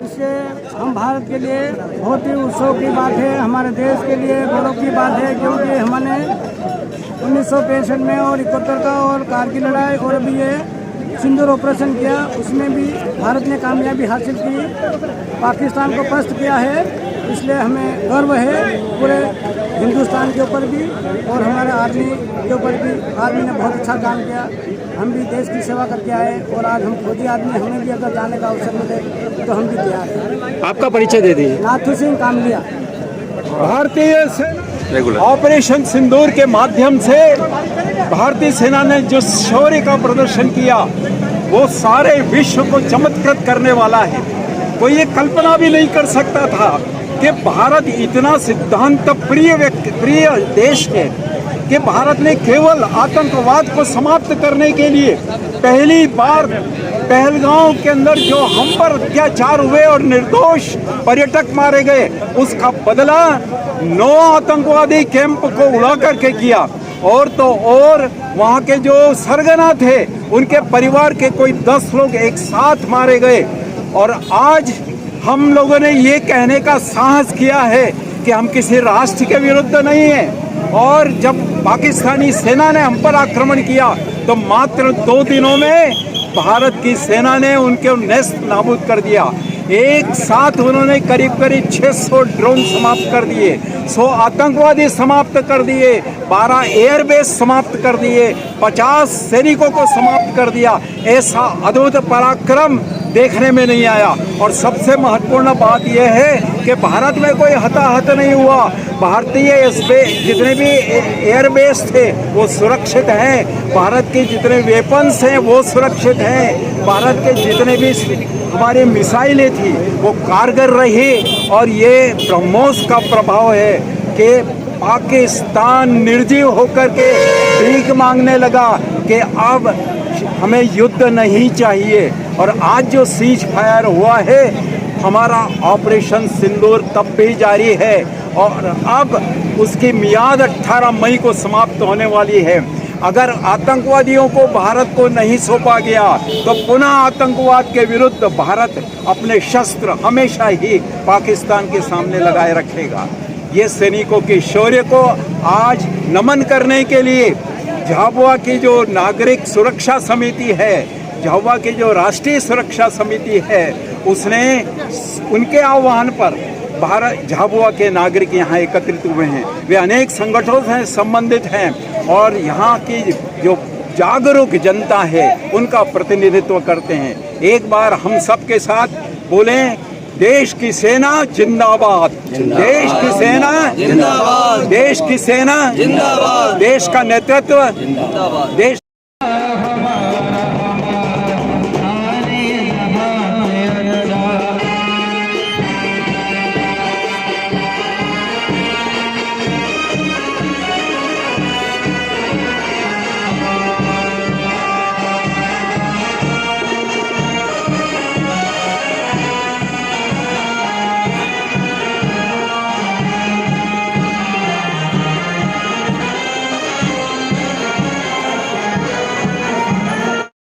इससे हम भारत के लिए बहुत ही उत्सव की बात है, हमारे देश के लिए गौरव की बात है, क्योंकि हमने 1965 में और 71 का और कारगिल लड़ाई और अभी ये सिंदूर ऑपरेशन किया, उसमें भी भारत ने कामयाबी हासिल की, पाकिस्तान को पस्त किया है। इसलिए हमें गर्व है पूरे हिंदुस्तान के ऊपर भी और हमारे आर्मी के ऊपर भी। आर्मी ने बहुत अच्छा काम किया, हम भी देश की सेवा करके आए और आज हम फौजी आदमी, हमें भी अगर जाने का अवसर मिले तो हम भी तैयार हैं। आपका परिचय दे दीजिए। नाथू सिंह कामलिया। भारतीय सेना ऑपरेशन सिंदूर के माध्यम से भारतीय सेना ने जो शौर्य का प्रदर्शन किया वो सारे विश्व को चमत्कृत करने वाला है। कोई ये कल्पना भी नहीं कर सकता था कि भारत इतना सिद्धांत प्रिय देश है कि भारत ने केवल आतंकवाद को समाप्त करने के लिए पहली बार पहलगांव के अंदर जो हम पर अत्याचार हुए और निर्दोष पर्यटक मारे गए, उसका बदला 9 आतंकवादी कैंप को उड़ा करके किया। और तो और वहाँ के जो सरगना थे उनके परिवार के कोई 10 लोग एक साथ मारे गए। और आज हम लोगों ने ये कहने का साहस किया है कि हम किसी राष्ट्र के विरुद्ध नहीं हैं। और जब पाकिस्तानी सेना ने हम पर आक्रमण किया तो मात्र 2 दिनों में भारत की सेना ने उनके नेस्त नाबूद कर दिया। एक साथ उन्होंने करीब 600 ड्रोन समाप्त कर दिए, 100 आतंकवादी समाप्त कर दिए, 12 एयरबेस समाप्त कर दिए, 50 सैनिकों को समाप्त कर दिया। ऐसा अद्भुत पराक्रम देखने में नहीं आया। और सबसे महत्वपूर्ण बात यह है कि भारत में कोई हताहत नहीं हुआ। भारतीय जितने भी एयरबेस थे वो सुरक्षित हैं, भारत के जितने वेपन्स हैं वो सुरक्षित हैं, भारत के जितने भी हमारी मिसाइलें थी वो कारगर रही। और ये ब्रह्मोस का प्रभाव है कि पाकिस्तान निर्जीव होकर के भीख मांगने लगा कि अब हमें युद्ध नहीं चाहिए। और आज जो सीज फायर हुआ है, हमारा ऑपरेशन सिंदूर तब भी जारी है और अब उसकी मियाद 18 मई को समाप्त होने वाली है। अगर आतंकवादियों को भारत को नहीं सौंपा गया तो पुनः आतंकवाद के विरुद्ध भारत अपने शस्त्र हमेशा ही पाकिस्तान के सामने लगाए रखेगा। ये सैनिकों के शौर्य को आज नमन करने के लिए झाबुआ की जो नागरिक सुरक्षा समिति है, झाबुआ की जो राष्ट्रीय सुरक्षा समिति है, उसने उनके आह्वान पर भारत झाबुआ के नागरिक यहाँ एकत्रित हुए हैं। वे अनेक संगठनों से संबंधित हैं और यहाँ की जो जागरूक जनता है उनका प्रतिनिधित्व करते हैं। एक बार हम सबके साथ बोलें, देश की सेना जिंदाबाद, देश की सेना जिंदाबाद, देश की सेना जिंदाबाद, देश का नेतृत्व जिंदाबाद, देश